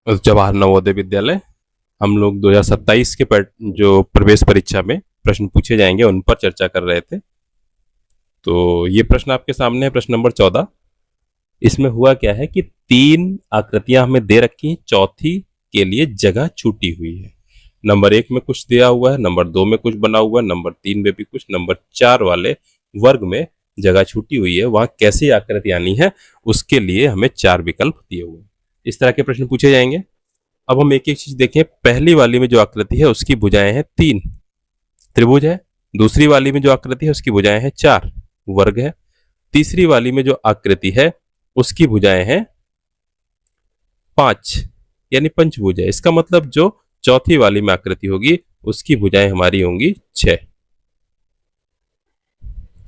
जवाहर नवोदय विद्यालय। हम लोग 2027 के जो प्रवेश परीक्षा में प्रश्न पूछे जाएंगे उन पर चर्चा कर रहे थे। तो ये प्रश्न आपके सामने है, प्रश्न नंबर 14। इसमें हुआ क्या है कि तीन आकृतियां हमें दे रखी हैं, चौथी के लिए जगह छूटी हुई है। नंबर 1 में कुछ दिया हुआ है, नंबर 2 में कुछ बना हुआ है, नंबर 3 में भी कुछ, नंबर 4 वाले वर्ग में जगह छूटी हुई है। वहां कैसी आकृति आनी है उसके लिए हमें 4 विकल्प दिए हुए हैं। इस तरह के प्रश्न पूछे जाएंगे। अब हम एक एक चीज देखें। पहली वाली में जो आकृति है उसकी भुजाएं हैं 3, त्रिभुज है। दूसरी वाली में जो आकृति है उसकी भुजाएं हैं 4, वर्ग है। तीसरी वाली में जो आकृति है उसकी भुजाएं हैं 5, यानी पंचभुज है। इसका मतलब जो चौथी वाली में आकृति होगी उसकी भुजाएं हमारी होंगी 6।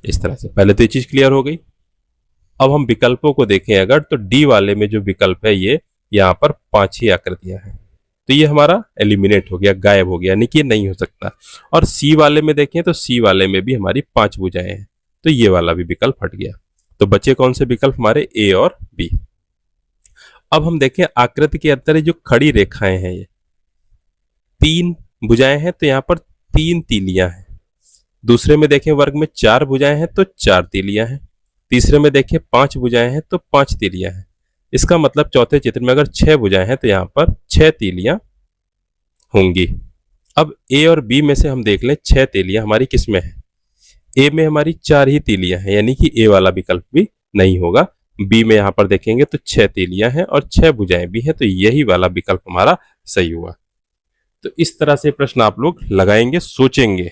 इस तरह से पहले तो ये चीज क्लियर हो गई। अब हम विकल्पों को देखें अगर, तो डी वाले में जो विकल्प है ये यहाँ पर 5 ही आकृतियां हैं, तो ये हमारा एलिमिनेट हो गया, गायब हो गया, यानी कि ये नहीं हो सकता। और सी वाले में देखें तो सी वाले में भी हमारी 5 भुजाएं हैं, तो ये वाला भी विकल्प हट गया। तो बचे कौन से विकल्प हमारे, ए और बी। अब हम देखें आकृति के अंदर जो खड़ी रेखाएं हैं, ये 3 भुजाएं हैं, तो यहाँ पर 3 तीलियां हैं। दूसरे में देखें वर्ग में 4 भुजाएं हैं तो 4 तीलियां हैं। तीसरे में देखें 5 भुजाएं हैं तो 5 तीलियां हैं। इसका मतलब चौथे चित्र में अगर 6 भुजाएं हैं तो यहाँ पर 6 तीलियां होंगी। अब ए और बी में से हम देख लें 6 तीलियां हमारी किस में है। ए में हमारी 4 ही तीलियां हैं, यानी कि ए वाला विकल्प भी नहीं होगा। बी में यहाँ पर देखेंगे तो 6 तीलियां हैं और 6 भुजाएं भी हैं, तो यही वाला विकल्प हमारा सही हुआ। तो इस तरह से प्रश्न आप लोग लगाएंगे, सोचेंगे।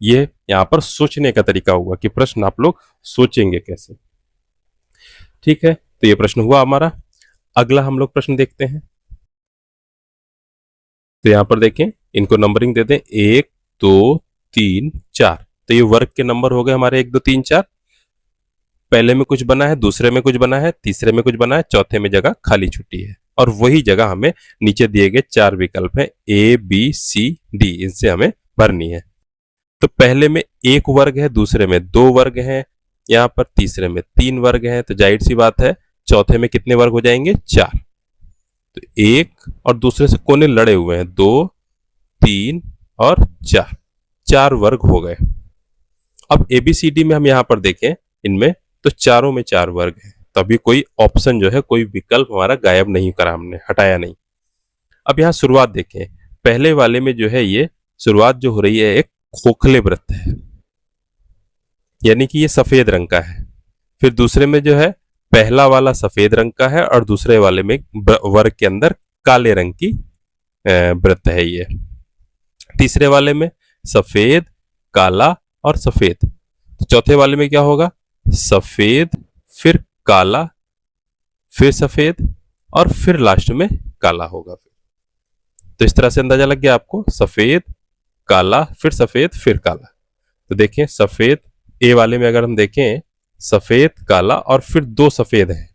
ये यहाँ पर सोचने का तरीका हुआ कि प्रश्न आप लोग सोचेंगे कैसे। ठीक है, तो ये प्रश्न हुआ हमारा। अगला हम लोग प्रश्न देखते हैं। तो यहाँ पर देखें, इनको नंबरिंग दे दें 1 2 3 4। तो ये वर्ग के नंबर हो गए हमारे 1 2 3 4। पहले में कुछ बना है, दूसरे में कुछ बना है, तीसरे में कुछ बना है, चौथे में जगह खाली छुट्टी है। और वही जगह हमें नीचे दिए गए 4 विकल्प है ए बी सी डी, इनसे हमें भरनी है। तो पहले में 1 वर्ग है, दूसरे में 2 वर्ग है, यहाँ पर तीसरे में 3 वर्ग है, तो जाहिर सी बात है चौथे में कितने वर्ग हो जाएंगे, 4। तो 1 और दूसरे से कोने लड़े हुए हैं, 2 3 और 4, 4 वर्ग हो गए। अब एबीसीडी में हम यहाँ पर देखें इनमें, तो चारों में 4 वर्ग है, तभी कोई ऑप्शन जो है, कोई विकल्प हमारा गायब नहीं करा हमने, हटाया नहीं। अब यहाँ शुरुआत देखें, पहले वाले में जो है ये शुरुआत जो हो रही है एक खोखले वृत्त है, यानी कि ये सफेद रंग का है। फिर दूसरे में जो है पहला वाला सफेद रंग का है और दूसरे वाले में वर्ग के अंदर काले रंग की वृत्त है ये। तीसरे वाले में सफेद, काला और सफेद। तो चौथे वाले में क्या होगा, सफेद, फिर काला, फिर सफेद और फिर लास्ट में काला होगा। तो इस तरह से अंदाजा लग गया आपको, सफेद, काला, फिर सफेद, फिर काला। तो देखें सफेद, ए वाले में अगर हम देखें सफेद, काला और फिर 2 सफेद है,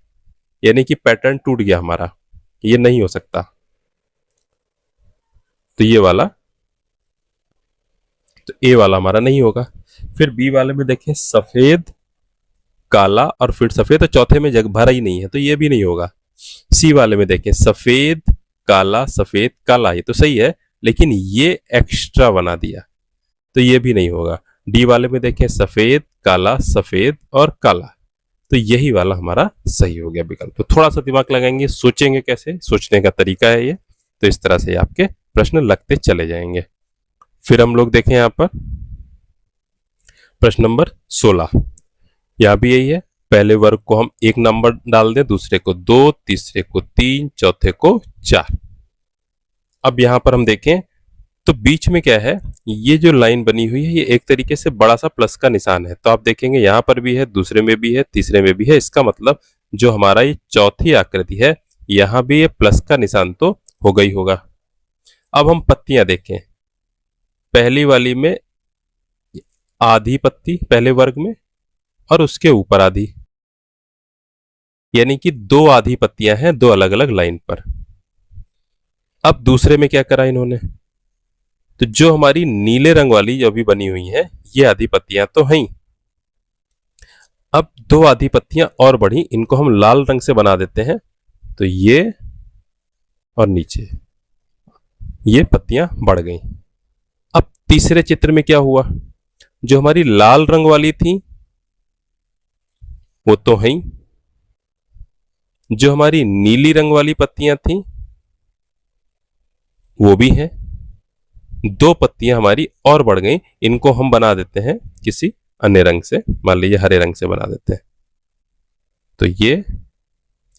यानी कि पैटर्न टूट गया हमारा, ये नहीं हो सकता। तो ये वाला, तो ए वाला हमारा नहीं होगा। फिर बी वाले में देखें सफेद, काला और फिर सफेद, तो चौथे में जग भरा ही नहीं है, तो ये भी नहीं होगा। सी वाले में देखें सफेद, काला, सफेद, काला, ये तो सही है, लेकिन ये एक्स्ट्रा बना दिया, तो ये भी नहीं होगा। डी वाले में देखें सफेद, काला, सफेद और काला, तो यही वाला हमारा सही हो गया विकल्प। तो थोड़ा सा दिमाग लगाएंगे, सोचेंगे कैसे, सोचने का तरीका है ये। तो इस तरह से आपके प्रश्न लगते चले जाएंगे। फिर हम लोग देखें यहाँ पर प्रश्न नंबर 16। यहां भी यही है, पहले वर्ग को हम 1 नंबर डाल दें, दूसरे को 2, तीसरे को 3, चौथे को 4। अब यहां पर हम देखें तो बीच में क्या है, ये जो लाइन बनी हुई है ये एक तरीके से बड़ा सा प्लस का निशान है। तो आप देखेंगे यहां पर भी है, दूसरे में भी है, तीसरे में भी है। इसका मतलब जो हमारा ये चौथी आकृति है यहां भी ये प्लस का निशान तो होगा ही होगा। अब हम पत्तियां देखें, पहली वाली में आधी पत्ती पहले वर्ग में और उसके ऊपर आधी, यानी कि 2 आधी पत्तियां हैं 2 अलग अलग लाइन पर। अब दूसरे में क्या करा इन्होंने, तो जो हमारी नीले रंग वाली जो अभी बनी हुई है ये आधी पत्तियां तो हैं। अब 2 आधी पत्तियां और बढ़ी, इनको हम लाल रंग से बना देते हैं, तो ये और नीचे ये पत्तियां बढ़ गई। अब तीसरे चित्र में क्या हुआ, जो हमारी लाल रंग वाली थी वो तो है ही, जो हमारी नीली रंग वाली पत्तियां थी वो भी है, दो पत्तियां हमारी और बढ़ गई। इनको हम बना देते हैं किसी अन्य रंग से, मान लीजिए हरे रंग से बना देते हैं, तो ये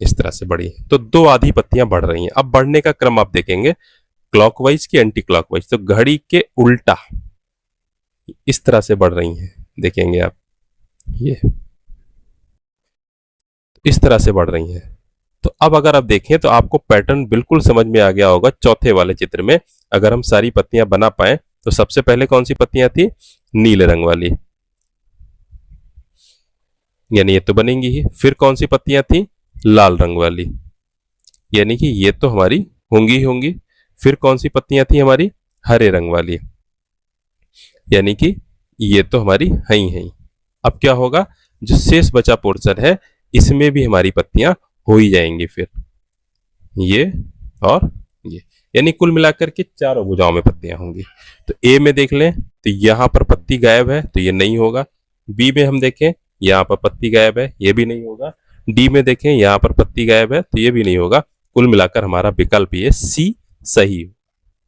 इस तरह से बढ़ी। तो दो आधी पत्तियां बढ़ रही हैं। अब बढ़ने का क्रम आप देखेंगे क्लॉकवाइज की एंटी क्लॉकवाइज, तो घड़ी के उल्टा इस तरह से बढ़ रही हैं, देखेंगे आप ये इस तरह से बढ़ रही हैं। तो अब अगर आप देखें तो आपको पैटर्न बिल्कुल समझ में आ गया होगा। चौथे वाले चित्र में अगर हम सारी पत्तियां बना पाए तो सबसे पहले कौन सी पत्तियां थी, नीले रंग वाली, यानी ये तो बनेंगी ही। फिर कौन सी पत्तियां थी, लाल रंग वाली, यानी कि ये तो हमारी होंगी ही होंगी। फिर कौन सी पत्तियां थी हमारी, हरे रंग वाली, यानी कि ये तो हमारी है ही है। अब क्या होगा, जो शेष बचा पोर्शन है इसमें भी हमारी पत्तियां हो ही जाएंगी फिर, ये और ये, यानी कुल मिलाकर के चारों भुजाओं में पत्तियां होंगी। तो ए में देख लें तो यहां पर पत्ती गायब है तो ये नहीं होगा। बी में हम देखें यहां पर पत्ती गायब है, ये भी नहीं होगा। डी में देखें यहां पर पत्ती गायब है तो ये भी नहीं होगा। कुल मिलाकर हमारा विकल्प ये सी सही,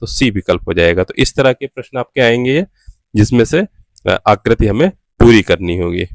तो सी विकल्प हो जाएगा। तो इस तरह के प्रश्न आपके आएंगे जिसमें से आकृति हमें पूरी करनी होगी।